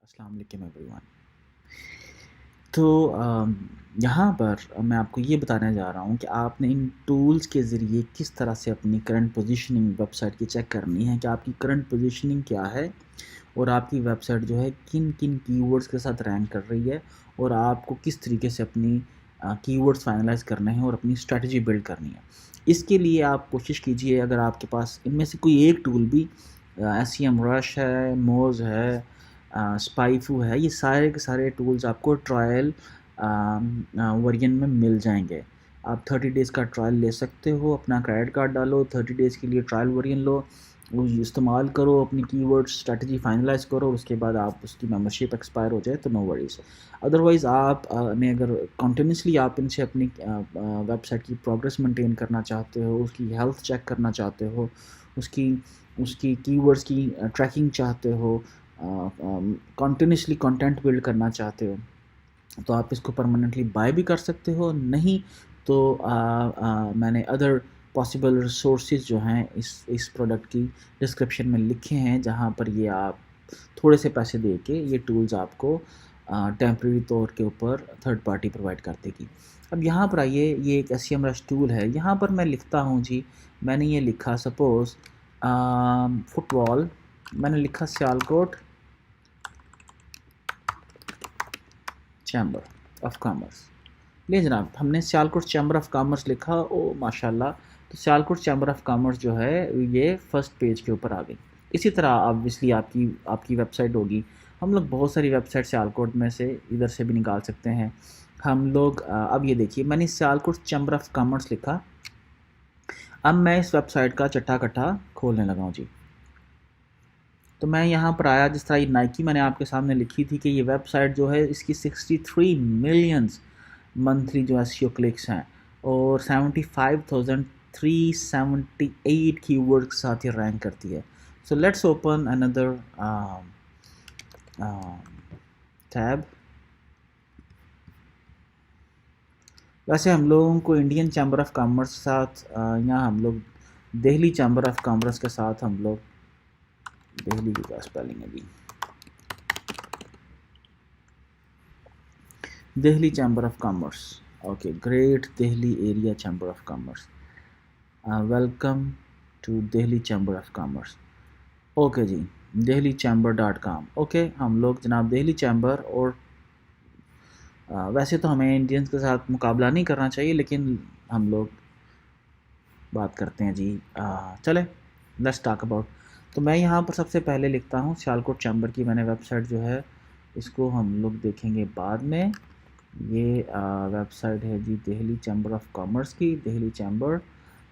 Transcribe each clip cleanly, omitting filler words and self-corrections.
अस्सलाम वालेकुम एवरीवन। तो यहाँ पर मैं आपको ये बताने जा रहा हूँ कि आपने इन टूल्स के ज़रिए किस तरह से अपनी करंट पोजीशनिंग वेबसाइट की चेक करनी है कि आपकी करंट पोजीशनिंग क्या है और आपकी वेबसाइट जो है किन किन कीवर्ड्स के साथ रैंक कर रही है और आपको किस तरीके से अपनी कीवर्ड्स फाइनलाइज करने हैं और अपनी स्ट्रैटेजी बिल्ड करनी है। इसके लिए आप कोशिश कीजिए, अगर आपके पास इनमें से कोई एक टूल भी एसईएम रश है, मोज है, स्पाइफू है, ये सारे के सारे टूल्स आपको ट्रायल वर्जन में मिल जाएंगे। आप 30 डेज़ का ट्रायल ले सकते हो, अपना क्रेडिट कार्ड डालो, 30 डेज़ के लिए ट्रायल वर्जन लो, वो इस्तेमाल करो, अपनी कीवर्ड स्ट्रैटेजी फाइनलाइज करो, और उसके बाद आप उसकी मेंबरशिप एक्सपायर हो जाए तो नो वरीज। अदरवाइज़ आप ने अगर कंटिन्यूसली आप इनसे अपनी वेबसाइट की प्रोग्रेस मेंटेन करना चाहते हो, उसकी हेल्थ चेक करना चाहते हो, उसकी उसकी कीवर्ड्स की ट्रैकिंग चाहते हो, कंटिन्यूसली कंटेंट बिल्ड करना चाहते हो, तो आप इसको परमानेंटली बाय भी कर सकते हो। नहीं तो मैंने अदर पॉसिबल रिसोर्सेज जो हैं इस प्रोडक्ट की डिस्क्रिप्शन में लिखे हैं, जहाँ पर ये आप थोड़े से पैसे दे के ये टूल्स आपको टेम्प्रेरी तौर के ऊपर थर्ड पार्टी प्रोवाइड कर देगी। अब यहाँ पर आइए, ये एक एसईएम रश टूल है। यहाँ पर मैं लिखता हूँ जी, मैंने ये लिखा सपोज़ फुटबॉल, मैंने लिखा सियालकोट चैम्बर ऑफ कॉमर्स। ले जनाब, हमने सियालकोट चैम्बर ऑफ कॉमर्स लिखा, ओ माशाल्लाह, तो सियालकोट चैम्बर ऑफ कॉमर्स जो है ये फर्स्ट पेज के ऊपर आ गई। इसी तरह ऑब्वियसली आपकी आपकी वेबसाइट होगी। हम लोग बहुत सारी वेबसाइट सियालकोट में से इधर से भी निकाल सकते हैं। हम लोग अब ये देखिए, मैंने सियालकोट चैम्बर ऑफ कॉमर्स लिखा। अब मैं इस वेबसाइट का चट्टा कट्टा खोलने लगा हूँ जी। तो मैं यहाँ पर आया, जिस तरह ये नाइकी मैंने आपके सामने लिखी थी कि ये वेबसाइट जो है इसकी 63 मिलियंस मंथली जो एसईओ क्लिक्स हैं और 75,378 कीवर्ड के साथ ये रैंक करती है। So let's open another tab. वैसे हम लोगों को इंडियन चैम्बर ऑफ कॉमर्स के साथ यहाँ हम लोग दिल्ली चैम्बर ऑफ कॉमर्स के साथ हम लोग, दिल्ली की क्या स्पेलिंग है जी, Delhi chamber of commerce. Okay, great Delhi area chamber of commerce, welcome to Delhi chamber of commerce. Okay जी, दिल्ली चैम्बर.com। ओके, हम लोग जनाब दिल्ली चैम्बर, और वैसे तो हमें इंडियंस के साथ मुकाबला नहीं करना चाहिए, लेकिन हम लोग बात करते हैं जी। चले, लेट्स टॉक अबाउट। तो मैं यहाँ पर सबसे पहले लिखता हूँ सियालकोट चैम्बर की मैंने वेबसाइट जो है, इसको हम लोग देखेंगे बाद में। ये वेबसाइट है जी दिल्ली चैम्बर ऑफ कॉमर्स की, दिल्ली चैम्बर।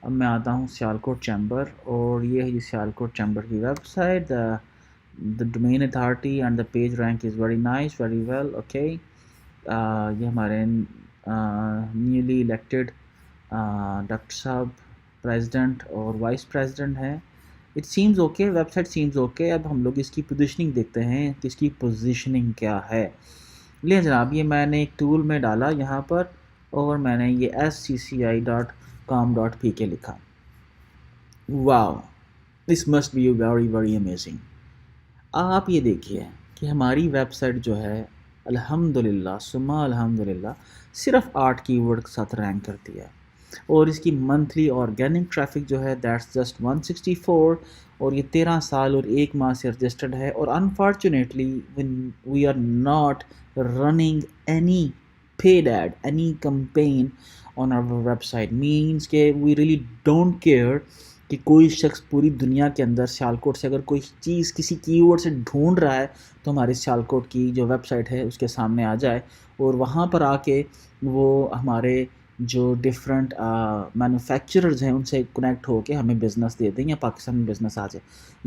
अब मैं आता हूँ सियालकोट चैम्बर, और ये है जी सियालकोट चैम्बर की website. The domain authority and the page rank is very nice, very well, okay. ये हमारे न्यूली इलेक्टेड डॉक्टर साहब प्रेसिडेंट और वाइस प्रेसिडेंट हैं। It seems okay, website seems okay. अब हम लोग इसकी पोजीशनिंग देखते हैं कि इसकी पोजीशनिंग क्या है। ले जनाब, ये मैंने एक टूल में डाला यहाँ पर, और मैंने ये scci.com.pk लिखा। वाह, this must be very very amazing. आप ये देखिए कि हमारी वेबसाइट जो है अल्हम्दुलिल्लाह सुम्मा अल्हम्दुलिल्लाह सिर्फ 8 कीवर्ड के साथ रैंक करती है, और इसकी मंथली ऑर्गेनिक ट्रैफिक जो है दैट्स जस्ट 164, और ये 13 साल और 1 माह से रजिस्टर्ड है। और unfortunately we are not running any paid ad, any campaign on our website, means के वी रियली डोंट केयर कि कोई शख्स पूरी दुनिया के अंदर सियालकोट से अगर कोई चीज़ किसी कीवर्ड से ढूंढ रहा है तो हमारी सियालकोट की जो वेबसाइट है उसके सामने आ जाए, और वहाँ पर आके वो हमारे जो डिफरेंट मैन्युफैक्चरर्स हैं उनसे कनेक्ट होकर हमें बिज़नेस दे दें या पाकिस्तान में बिज़नेस आ जाए।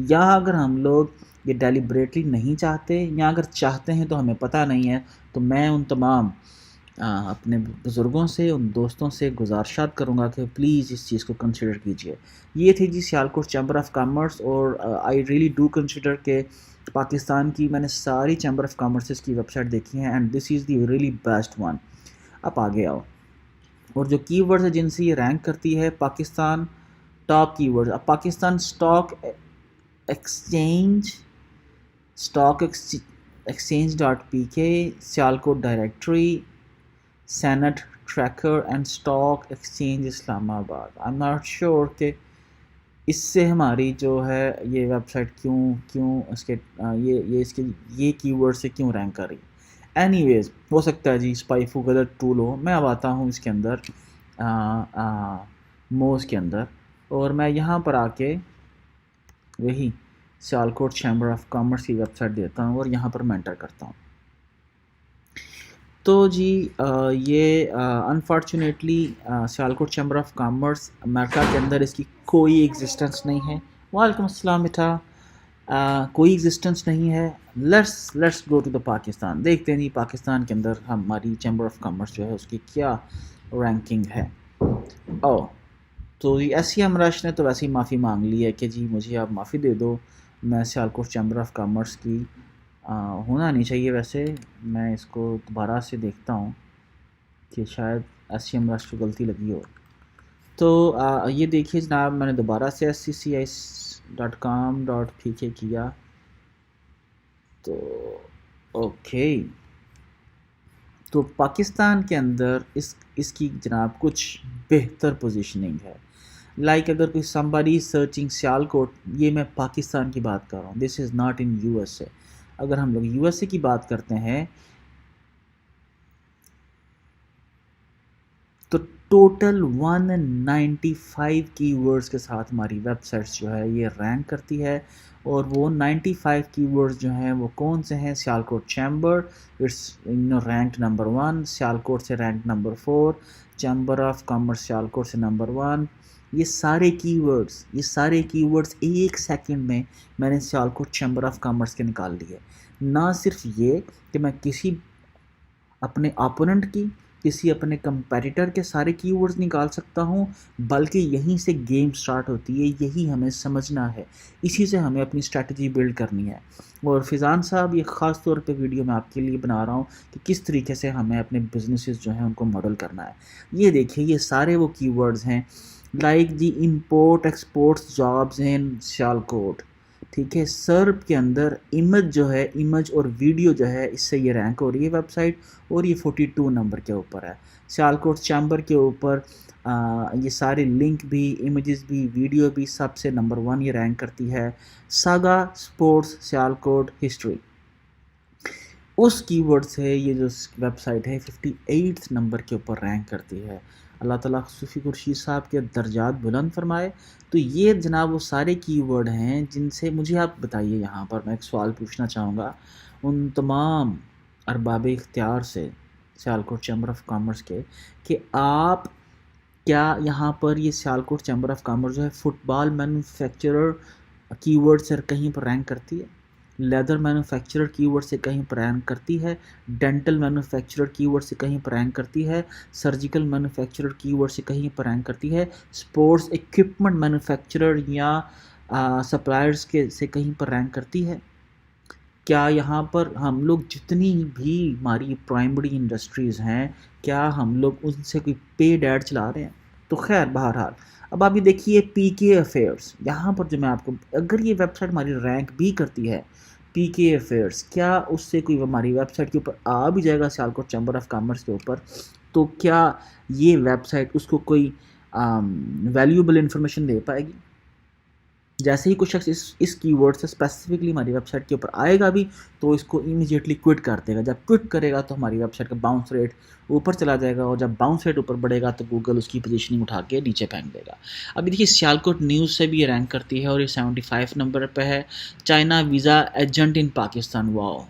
या अगर हम लोग ये डेलिब्रेटली नहीं चाहते, या अगर चाहते हैं तो हमें पता नहीं है, तो मैं उन तमाम अपने बुज़ुर्गों से, उन दोस्तों से गुजारिशात करूँगा कि प्लीज़ इस चीज़ को कंसिडर कीजिए। ये थी जी सियालकोट चैम्बर ऑफ कॉमर्स, और आई रियली डू कंसिडर के पाकिस्तान की मैंने सारी चैम्बर ऑफ कॉमर्सेस की वेबसाइट देखी हैं, and this is the really best one. अब आगे आओ, और जो कीवर्ड्स है जिनसे ये रैंक करती है, पाकिस्तान टॉप कीवर्ड्स। अब Pakistan stock exchange, stock exchange.pk, Sialkot directory, सैनट tracker and stock exchange Islamabad. I am not sure कि इससे हमारी जो है ये वेबसाइट क्यों क्यों इसके ये इसके ये कीवर्ड से क्यों रैंक कर रही। एनीवेज हो सकता है जी स्पाइफू गलत टूल हो। मैं अब आता हूँ इसके अंदर मोज के अंदर, और मैं यहाँ पर आके वही सियालकोट चैम्बर ऑफ कॉमर्स की वेबसाइट देता हूँ और यहाँ पर मैं एंटर करता हूँ। तो जी ये unfortunately Sialkot chamber of commerce America के अंदर इसकी कोई एग्जिस्टेंस नहीं है। वालेकुम अस्सलाम बेटा। कोई एग्जिस्टेंस नहीं है। Let's go to the Pakistan. देखते हैं जी पाकिस्तान के अंदर हमारी चैम्बर ऑफ कॉमर्स जो है उसकी क्या रैंकिंग है। ओ तो ये SCM रश ने तो वैसे ही माफ़ी मांग ली है कि जी मुझे आप माफ़ी दे दो, मैं सियालकोट चैम्बर ऑफ कॉमर्स की होना नहीं चाहिए। वैसे मैं इसको दोबारा से देखता हूँ कि शायद SCM रश को गलती लगी हो। तो ये देखिए जनाब, मैंने दोबारा से sccis.com.pk किया तो ओके। तो पाकिस्तान के अंदर इसकी जनाब कुछ बेहतर पोजीशनिंग है। लाइक अगर कोई somebody सर्चिंग सियालकोट, ये मैं पाकिस्तान की बात कर रहा हूँ, this is not in USA। अगर हम लोग USA की बात करते हैं तो टोटल 195 कीवर्ड्स के साथ हमारी वेबसाइट्स जो है ये रैंक करती है। और वो 95 कीवर्ड्स जो हैं वो कौन से हैं? Sialkot chamber, it's rank number 1, Sialkot से rank number 4, chamber of commerce Sialkot से नंबर 1। ये सारे कीवर्ड्स एक सेकंड में मैंने सियालकोट चैम्बर ऑफ कॉमर्स के निकाल लिए। ना सिर्फ ये कि मैं किसी अपने ओपोनेंट की, किसी अपने कंपैरेटर के सारे कीवर्ड्स निकाल सकता हूँ, बल्कि यहीं से गेम स्टार्ट होती है। यही हमें समझना है, इसी से हमें अपनी स्ट्रैटेजी बिल्ड करनी है। और फिज़ान साहब ये ख़ास तौर पे वीडियो मैं आपके लिए बना रहा हूँ कि किस तरीके से हमें अपने बिजनेसेस जो हैं उनको मॉडल करना है। ये देखिए ये सारे वो कीवर्ड्स हैं like the import exports jobs in Sialkot. ठीक है, सर्प के अंदर इमेज जो है, इमेज और वीडियो जो है, इससे ये रैंक हो रही है वेबसाइट और ये 42 नंबर के ऊपर है। सियालकोट चैम्बर के ऊपर ये सारे लिंक भी, इमेजेस भी, वीडियो भी सबसे नंबर 1 ये रैंक करती है। सागा स्पोर्ट्स सियालकोट हिस्ट्री, उस कीवर्ड से ये जो वेबसाइट है 58 नंबर के ऊपर रैंक करती है। अल्लाह ताला सूफ़ी खुर्शीद साहब के दर्जात बुलंद फरमाए। तो ये जनाब वो सारे कीवर्ड हैं जिनसे मुझे आप बताइए, यहाँ पर मैं एक सवाल पूछना चाहूँगा उन तमाम अरबाब इख्तियार से सियालकोट चैम्बर ऑफ कॉमर्स के, कि आप क्या यहाँ पर ये सियालकोट चैम्बर ऑफ कॉमर्स जो है फुटबॉल मैन्युफैक्चरर कीवर्ड से कहीं पर रैंक करती है? लेदर मैन्युफैक्चरर कीवर्ड से कहीं पर रैंक करती है? डेंटल मैन्युफैक्चरर कीवर्ड से कहीं पर रैंक करती है? सर्जिकल मैन्युफैक्चरर कीवर्ड से कहीं पर रैंक करती है? स्पोर्ट्स इक्विपमेंट मैन्युफैक्चरर या सप्लायर्स के से कहीं पर रैंक करती है? क्या यहाँ पर हम लोग जितनी भी हमारी प्राइमरी इंडस्ट्रीज़ हैं, क्या हम लोग उनसे कोई पेड ऐड चला रहे हैं? तो खैर बहरहाल, अब आप ये देखिए PK अफेयर्स, यहाँ पर जो मैं आपको, अगर ये वेबसाइट हमारी रैंक भी करती है PK अफेयर्स, क्या उससे कोई हमारी वेबसाइट के ऊपर आ भी जाएगा सियालकोट चैम्बर ऑफ कॉमर्स के ऊपर, तो क्या ये वेबसाइट उसको कोई वैल्यूएबल इंफॉर्मेशन दे पाएगी? जैसे ही कुछ शख्स इस कीवर्ड से स्पेसिफिकली हमारी वेबसाइट के ऊपर आएगा भी तो इसको इमीडिएटली क्विट कर देगा। जब क्विट करेगा तो हमारी वेबसाइट का बाउंस रेट ऊपर चला जाएगा, और जब बाउंस रेट ऊपर बढ़ेगा तो गूगल उसकी पोजीशनिंग उठा के नीचे फेंक देगा। अभी देखिए सियालकोट न्यूज़ से भी ये रैंक करती है और ये 75 नंबर पे है। China visa agent in Pakistan, wow,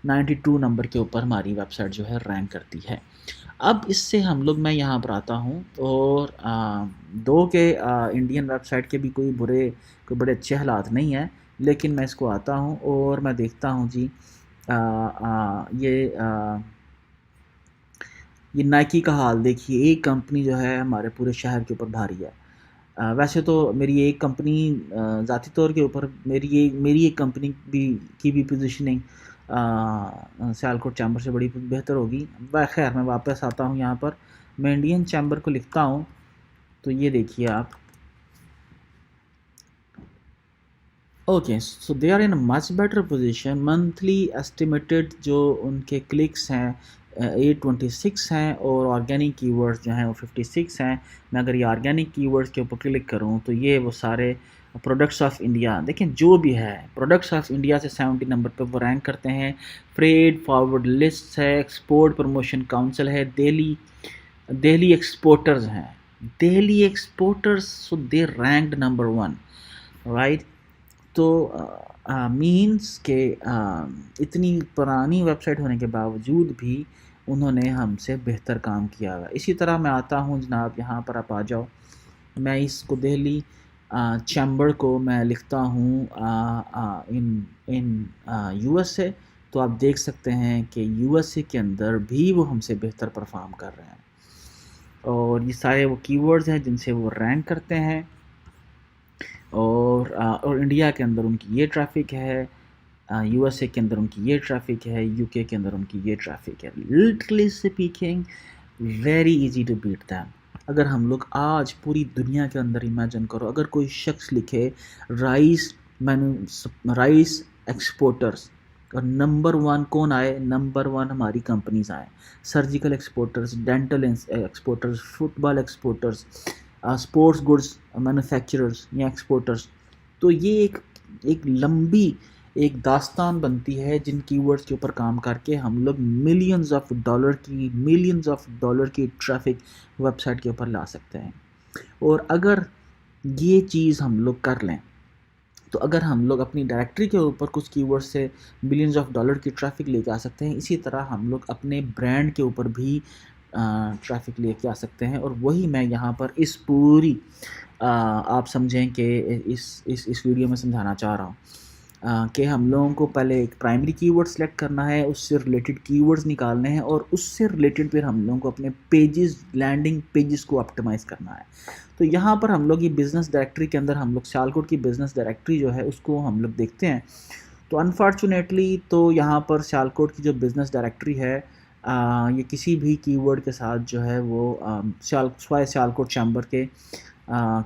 92 number के ऊपर हमारी वेबसाइट जो है रैंक करती है। अब इससे हम लोग, मैं यहाँ पर आता हूँ और दो के इंडियन वेबसाइट के भी कोई बड़े अच्छे हालात नहीं हैं, लेकिन मैं इसको आता हूँ और मैं देखता हूँ जी ये नाइकी का हाल देखिए। एक कंपनी जो है हमारे पूरे शहर के ऊपर भारी है। वैसे तो मेरी एक कंपनी ज़ाती तौर के ऊपर मेरी एक कंपनी की भी पोजीशनिंग सियालकोट चैम्बर से बड़ी बेहतर होगी। खैर मैं वापस आता हूँ यहाँ पर, मैं इंडियन चैम्बर को लिखता हूँ तो ये देखिए आप, okay, so they are in a much better position. Monthly estimated जो उनके क्लिक्स हैं 826 हैं, और ऑर्गेनिक कीवर्ड्स जो हैं वो 56 हैं। मैं अगर ये ऑर्गेनिक कीवर्ड्स के ऊपर क्लिक करूँ तो ये वो सारे प्रोडक्ट्स ऑफ इंडिया देखें, जो भी है प्रोडक्ट्स ऑफ इंडिया से 70 नंबर पे वो रैंक करते हैं। फ्रेड फॉरवर्ड लिस्ट है, एक्सपोर्ट प्रमोशन काउंसिल है, दिल्ली दिल्ली एक्सपोर्टर्स हैं, दिल्ली एक्सपोर्टर्स, सो दे रैंक्ड नंबर 1, राइट। तो मीन्स के इतनी पुरानी वेबसाइट होने के बावजूद भी उन्होंने हमसे बेहतर काम किया हुआ है। इसी तरह मैं आता हूँ जनाब, यहाँ पर आप आ जाओ। मैं इसको दिल्ली चैम्बर को मैं लिखता हूँ इन इन यूएसए, तो आप देख सकते हैं कि यूएसए के अंदर भी वो हमसे बेहतर परफॉर्म कर रहे हैं। और ये सारे वो कीवर्ड्स हैं जिनसे वो रैंक करते हैं। और इंडिया के अंदर उनकी ये ट्रैफ़िक है, यूएसए के अंदर उनकी ये ट्रैफ़िक है, यूके के अंदर उनकी ये ट्रैफ़िक है। Literally speaking very easy to beat them. अगर हम लोग आज पूरी दुनिया के अंदर इमेजिन करो, अगर कोई शख्स लिखे राइस एक्सपोर्टर्स, और नंबर 1 कौन आए? नंबर 1 हमारी कंपनीज़ आए। Surgical exporters, dental exporters, football exporters, sports goods manufacturers या एक्सपोर्टर्स। तो ये एक लंबी एक दास्तान बनती है जिन कीवर्ड्स के ऊपर काम करके हम लोग मिलियंस ऑफ डॉलर की ट्रैफिक वेबसाइट के ऊपर ला सकते हैं। और अगर ये चीज़ हम लोग कर लें, तो अगर हम लोग अपनी डायरेक्टरी के ऊपर कुछ कीवर्ड से बिलियंस ऑफ डॉलर की ट्रैफिक लेके आ सकते हैं, इसी तरह हम लोग अपने ब्रांड के ऊपर भी ट्रैफिक लेके आ सकते हैं। और वही मैं यहाँ पर इस पूरी आप समझें कि इस वीडियो में समझाना चाह रहा हूँ कि हम लोगों को पहले एक प्राइमरी कीवर्ड सेलेक्ट करना है, उससे रिलेटेड कीवर्ड्स निकालने हैं, और उससे रिलेटेड फिर हम लोगों को अपने पेजेस, लैंडिंग पेजेस को ऑप्टिमाइज़ करना है। तो यहाँ पर हम लोग ये बिज़नेस डायरेक्टरी के अंदर हम लोग सियालकोट की बिज़नेस डायरेक्टरी जो है उसको हम लोग देखते हैं। तो अनफॉर्चुनेटली तो यहाँ पर सियालकोट की जो बिज़नेस डायरेक्टरी है, ये किसी भी कीवर्ड के साथ जो है वो सियालकोट चैम्बर के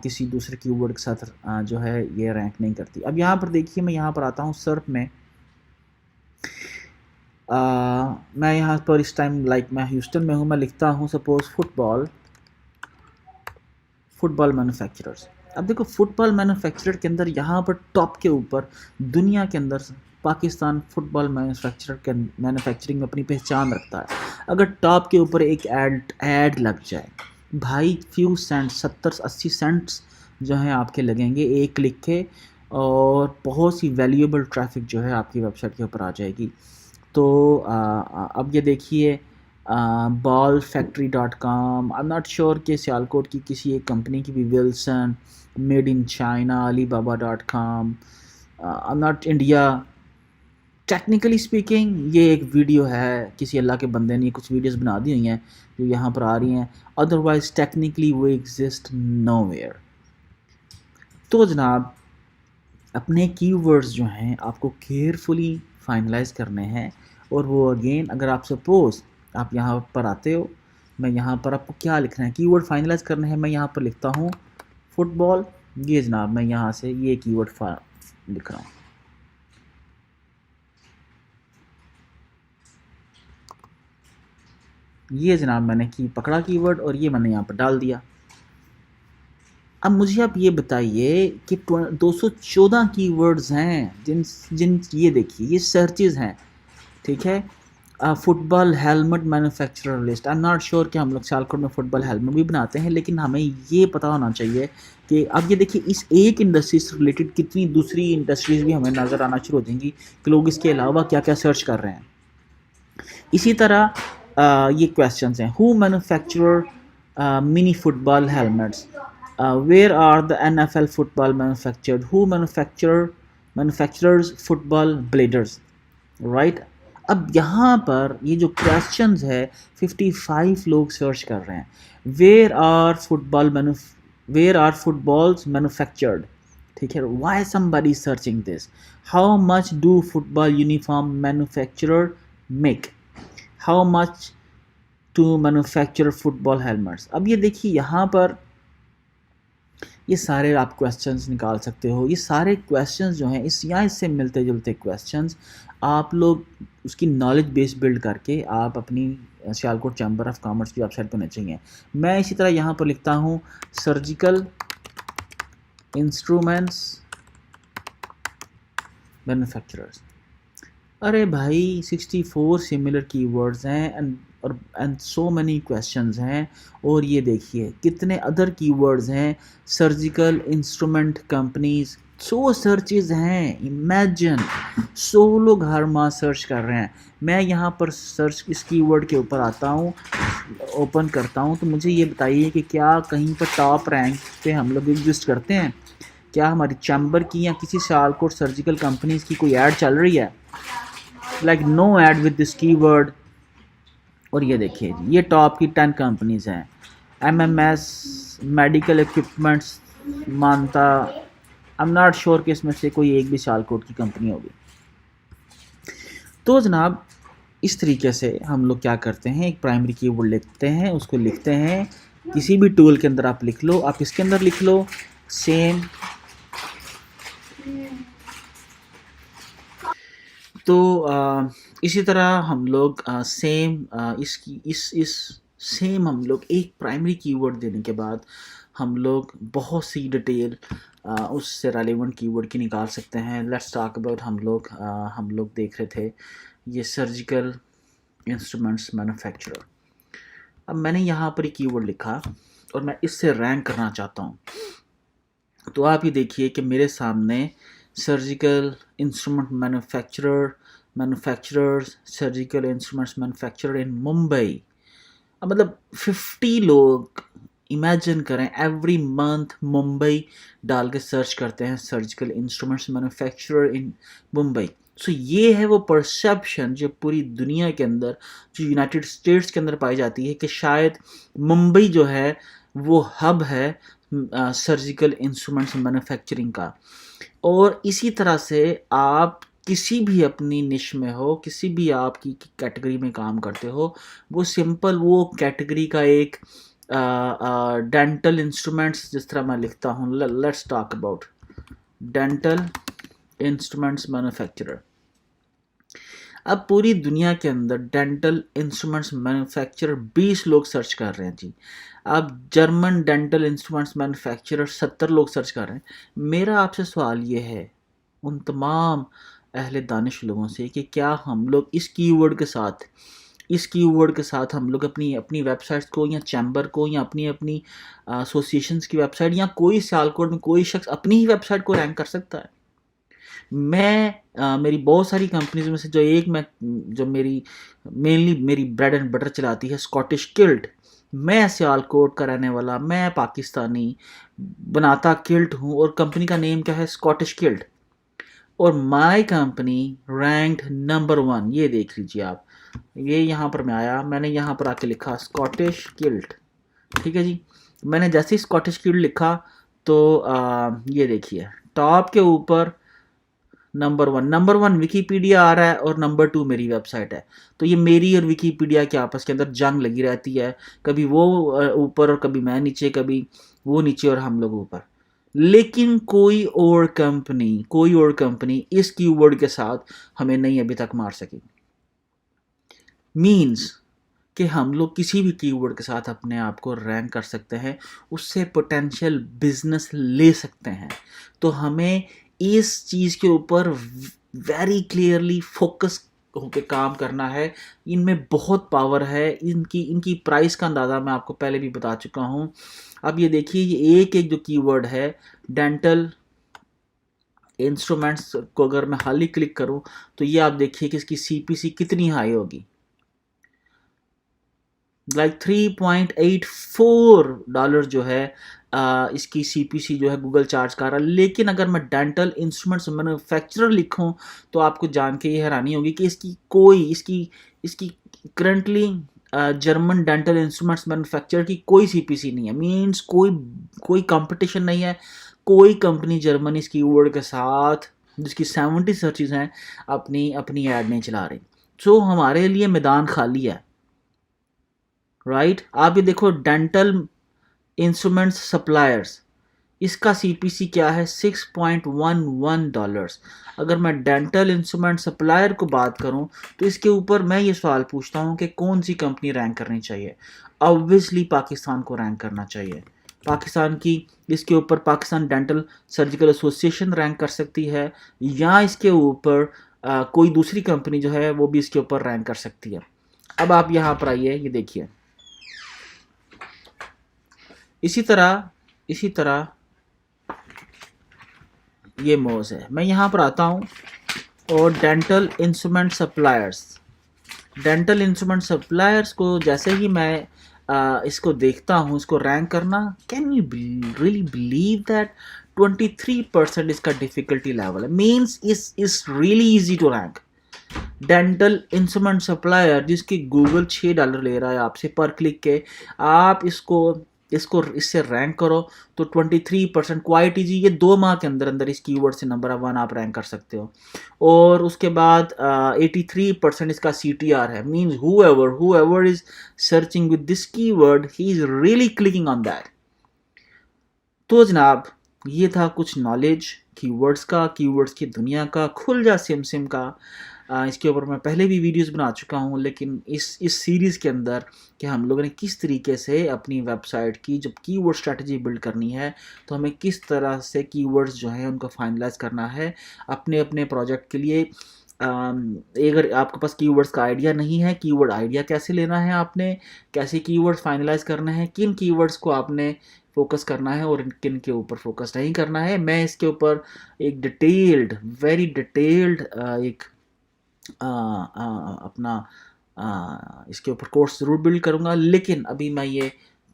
किसी दूसरे कीवर्ड के साथ जो है ये रैंक नहीं करती। अब यहाँ पर देखिए, मैं यहाँ पर आता हूँ सर्फ में। मैं यहाँ पर इस टाइम मैं ह्यूस्टन में हूँ, मैं लिखता हूँ सपोज फुटबॉल मैन्युफैक्चरर्स। अब देखो, फुटबॉल मैन्युफैक्चरर के अंदर यहाँ पर टॉप के ऊपर दुनिया के अंदर पाकिस्तान फुटबॉल मैन्युफैक्चरिंग में अपनी पहचान रखता है। अगर टॉप के ऊपर एक ऐड लग जाए भाई, फ्यू सेंट 70-80 सेंट्स जो हैं आपके लगेंगे एक क्लिक के, और बहुत सी वैल्यूएबल ट्रैफिक जो है आपकी वेबसाइट के ऊपर आ जाएगी। तो अब ये देखिए, ballfactory.com, I am not sure कि सियालकोट की किसी एक कंपनी की भी, Wilson, made in China, alibaba.com, I am not India. Technically speaking ये एक वीडियो है, किसी अल्लाह के बंदे ने कुछ वीडियोस बना दी हुई हैं जो यहाँ पर आ रही हैं, अदरवाइज टेक्निकली वो एग्जिस्ट नोवेयर। तो जनाब, अपने कीवर्ड्स जो हैं आपको केयरफुली फाइनलाइज करने हैं। और वो अगेन, अगर आप सपोज आप यहाँ पर आते हो, मैं यहाँ पर आपको क्या लिखना है, कीवर्ड फाइनलाइज करना है। मैं यहाँ पर लिखता हूँ फुटबॉल। ये जनाब, मैं यहाँ से ये कीवर्ड लिख रहा हूँ। ये जनाब मैंने पकड़ा कीवर्ड, और ये मैंने यहाँ पर डाल दिया। अब मुझे आप ये बताइए कि 214 कीवर्ड्स हैं जिन जिन ये देखिए, ये सर्चेज हैं, ठीक है। Football helmet manufacturer list, I am not sure कि हम लोग सियालकोट में फुटबॉल हेलमेट भी बनाते हैं, लेकिन हमें ये पता होना चाहिए कि अब ये देखिए, इस एक इंडस्ट्री से रिलेटेड कितनी दूसरी इंडस्ट्रीज़ भी हमें नज़र आना शुरू हो जाएंगी कि लोग इसके अलावा क्या क्या सर्च कर रहे हैं। इसी तरह ये क्वेश्चंस हैं, who manufacturer mini football helmets, where are the NFL football manufactured, who manufacturers football bladders, right. अब यहाँ पर ये जो क्वेश्चंस है 55 लोग सर्च कर रहे हैं। वेयर आर फुटबॉल्स मैन्युफैक्चर्ड, ठीक है। Why somebody searching this, how much do football uniform manufacturer make, how much to manufacture football helmets. अब ये देखिए, यहाँ पर ये सारे आप क्वेश्चंस निकाल सकते हो। ये सारे क्वेश्चंस जो हैं इससे मिलते जुलते क्वेश्चंस आप लोग उसकी नॉलेज बेस बिल्ड करके आप अपनी सियालकोट चैम्बर ऑफ कॉमर्स की वेबसाइट पर होने चाहिए। मैं इसी तरह यहाँ पर लिखता हूँ सर्जिकल इंस्ट्रूमेंट्स मैन्युफैक्चरर्स। अरे भाई 64 सिमिलर कीवर्ड्स हैं एंड सो मैनी क्वेश्चंस हैं। और ये देखिए कितने अदर कीवर्ड्स हैं। सर्जिकल इंस्ट्रूमेंट कंपनीज, 100 सर्चेज हैं। इमेजिन 100 लोग हर माह सर्च कर रहे हैं। मैं यहाँ पर सर्च इस कीवर्ड के ऊपर आता हूँ, ओपन करता हूँ, तो मुझे ये बताइए कि क्या कहीं पर टॉप रैंक पे हम लोग एग्जिस्ट करते हैं? क्या हमारी चैम्बर की या किसी सियालकोट सर्जिकल कंपनीज की कोई ऐड चल रही है? Like no ad with this keyword. और ये देखिए जी, ये टॉप की 10 कंपनीज हैं। एमएमएस, मेडिकल इक्विपमेंट्स, मानता, आई एम नॉट श्योर कि इसमें से कोई एक भी सियालकोट की कंपनी होगी। तो जनाब इस तरीके से हम लोग क्या करते हैं, एक प्राइमरी कीवर्ड लिखते हैं, उसको लिखते हैं किसी भी टूल के अंदर। आप लिख लो, आप इसके अंदर लिख लो सेम। तो इसी तरह हम लोग सेम इसकी इस सेम हम लोग एक प्राइमरी कीवर्ड देने के बाद हम लोग बहुत सी डिटेल उससे रेलेवेंट कीवर्ड की निकाल सकते हैं। लेट्स टॉक अबाउट हम लोग देख रहे थे ये सर्जिकल इंस्ट्रूमेंट्स मैन्युफैक्चरर। अब मैंने यहाँ पर एक कीवर्ड लिखा और मैं इससे रैंक करना चाहता हूँ। तो आप ये देखिए कि मेरे सामने surgical instrument manufacturers surgical instruments manufacturer in Mumbai. अब मतलब 50 लोग इमेजिन करें एवरी मंथ मुंबई डाल के सर्च करते हैं surgical instruments manufacturer in Mumbai. सो ये है वो परसेप्शन जो पूरी दुनिया के अंदर, जो यूनाइटेड स्टेट्स के अंदर पाई जाती है कि शायद मुंबई जो है वो हब है सर्जिकल इंस्ट्रूमेंट्स मैन्युफैक्चरिंग का। और इसी तरह से आप किसी भी अपनी निश में हो, किसी भी आपकी कैटेगरी में काम करते हो, वो सिंपल वो कैटेगरी का एक डेंटल इंस्ट्रूमेंट्स, जिस तरह मैं लिखता हूँ, let's talk about dental instruments manufacturer. अब पूरी दुनिया के अंदर डेंटल इंस्ट्रूमेंट्स मैन्युफैक्चरर 20 लोग सर्च कर रहे हैं जी। अब जर्मन डेंटल इंस्ट्रूमेंट्स मैन्युफैक्चरर 70 लोग सर्च कर रहे हैं। मेरा आपसे सवाल ये है उन तमाम अहले दानिश लोगों से कि क्या हम लोग इस कीवर्ड के साथ हम लोग अपनी वेबसाइट्स को या चैम्बर को या अपनी एसोसिएशंस की वेबसाइट या कोई सियालकोट में कोई शख्स अपनी ही वेबसाइट को रैंक कर सकता है? मेरी बहुत सारी कंपनीज में से जो मेरी मेनली मेरी ब्रेड एंड बटर चलाती है, स्कॉटिश किल्ट। मैं सियालकोट का रहने वाला, मैं पाकिस्तानी, बनाता किल्ट हूँ और कंपनी का नेम क्या है? Scottish kilt. और माय कंपनी रैंक्ड नंबर 1। ये देख लीजिए आप, ये यहाँ पर मैं आया, मैंने यहाँ पर आके लिखा स्कॉटिश किल्ट। ठीक है जी। मैंने जैसे ही स्कॉटिश किल्ट लिखा तो ये देखिए टॉप के ऊपर नंबर 1 विकीपीडिया आ रहा है और नंबर 2 मेरी वेबसाइट है। तो ये मेरी और विकीपीडिया के आपस के अंदर जंग लगी रहती है, कभी वो ऊपर और कभी मैं नीचे, कभी वो नीचे और हम लोग ऊपर। लेकिन कोई और कंपनी इस कीवर्ड के साथ हमें नहीं अभी तक मार सकी। मीन्स कि हम लोग किसी भी कीवर्ड के साथ अपने आप को रैंक कर सकते हैं, उससे पोटेंशियल बिजनेस ले सकते हैं। तो हमें इस चीज़ के ऊपर वेरी क्लियरली फोकस होकर काम करना है। इनमें बहुत पावर है। इनकी प्राइस का अंदाज़ा मैं आपको पहले भी बता चुका हूँ। अब ये देखिए, ये एक जो कीवर्ड है डेंटल इंस्ट्रूमेंट्स को अगर मैं हाल ही क्लिक करूँ तो ये आप देखिए कि इसकी CPC कितनी हाई होगी, लाइक $3.84 जो है इसकी CPC जो है गूगल चार्ज कर रहा है। लेकिन अगर मैं डेंटल इंस्ट्रूमेंट्स मैन्युफैक्चरर लिखूं तो आपको जान के ये हैरानी होगी कि इसकी currently German dental instruments manufacturer की कोई CPC नहीं है। मीन्स कोई कंपटीशन नहीं है। कोई कंपनी जर्मनी इस कीवर्ड के साथ जिसकी 70 सर्चेज हैं अपनी ऐड नहीं चला रही। सो हमारे लिए मैदान खाली है, राइट। आप ये देखो डेंटल इंस्ट्रूमेंट्स सप्लायर्स, इसका सीपीसी क्या है, $6.11। अगर मैं डेंटल इंस्ट्रूमेंट सप्लायर को बात करूं तो इसके ऊपर मैं ये सवाल पूछता हूं कि कौन सी कंपनी रैंक करनी चाहिए। ऑब्वियसली पाकिस्तान को रैंक करना चाहिए। पाकिस्तान की इसके ऊपर Pakistan dental surgical association rank कर सकती है, या इसके ऊपर कोई दूसरी कंपनी जो है वो भी इसके ऊपर रैंक कर सकती है। अब आप यहाँ पर आइए, ये देखिए, इसी तरह ये मोज है। मैं यहाँ पर आता हूँ और डेंटल इंस्ट्रूमेंट सप्लायर्स को जैसे ही मैं इसको देखता हूँ, इसको रैंक करना, can you really believe that 23% इसका डिफिकल्टी लेवल है। Means is really easy to rank. Dental instrument supplier जिसकी गूगल $6 ले रहा है आपसे पर क्लिक के, आप इससे रैंक करो तो 23% क्वाइट इजी। ये 2 माह के अंदर अंदर इस कीवर्ड से नंबर 1 आप रैंक कर सकते हो। और उसके बाद 83% इसका CTR है। Means whoever is searching with this keyword, he is really clicking on that. तो जनाब, ये था कुछ नॉलेज कीवर्ड्स का, कीवर्ड्स की दुनिया का, खुल जा सिम का। इसके ऊपर मैं पहले भी वीडियोस बना चुका हूँ, लेकिन इस सीरीज़ के अंदर कि हम लोगों ने किस तरीके से अपनी वेबसाइट की जब कीवर्ड स्ट्रेटजी बिल्ड करनी है, तो हमें किस तरह से कीवर्ड्स जो हैं उनको फाइनलाइज करना है अपने अपने प्रोजेक्ट के लिए। अगर आपके पास कीवर्ड्स का आइडिया नहीं है, कीवर्ड आइडिया कैसे लेना है आपने, कैसे कीवर्ड्स फाइनलाइज करना है, किन कीवर्ड्स को आपने फोकस करना है और किन के ऊपर फोकस नहीं करना है, मैं इसके ऊपर एक वेरी डिटेल्ड एक अपना इसके ऊपर कोर्स ज़रूर बिल्ड करूँगा। लेकिन अभी मैं ये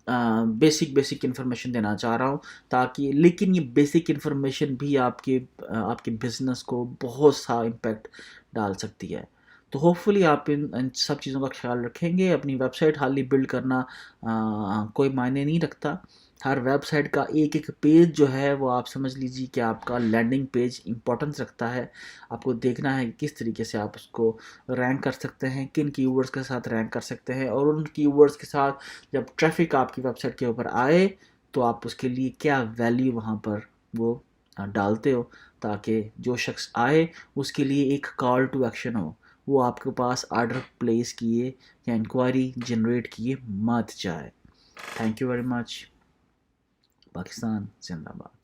बेसिक इन्फॉर्मेशन देना चाह रहा हूँ, ताकि लेकिन ये बेसिक इन्फॉर्मेशन भी आपके बिज़नेस को बहुत सा इम्पेक्ट डाल सकती है। तो होपफुली आप इन सब चीज़ों का ख्याल रखेंगे। अपनी वेबसाइट हाली बिल्ड करना कोई मायने नहीं रखता। हर वेबसाइट का एक एक पेज जो है वो आप समझ लीजिए कि आपका लैंडिंग पेज इंपॉर्टेंस रखता है। आपको देखना है कि किस तरीके से आप उसको रैंक कर सकते हैं, किन कीवर्ड्स के साथ रैंक कर सकते हैं, और उन कीवर्ड्स के साथ जब ट्रैफिक आपकी वेबसाइट के ऊपर आए तो आप उसके लिए क्या वैल्यू वहाँ पर वो डालते हो, ताकि जो शख्स आए उसके लिए एक कॉल टू एक्शन हो, वो आपके पास ऑर्डर प्लेस किए या इंक्वायरी जनरेट किए मत जाए। Thank you very much. Pakistan जिंदाबाद।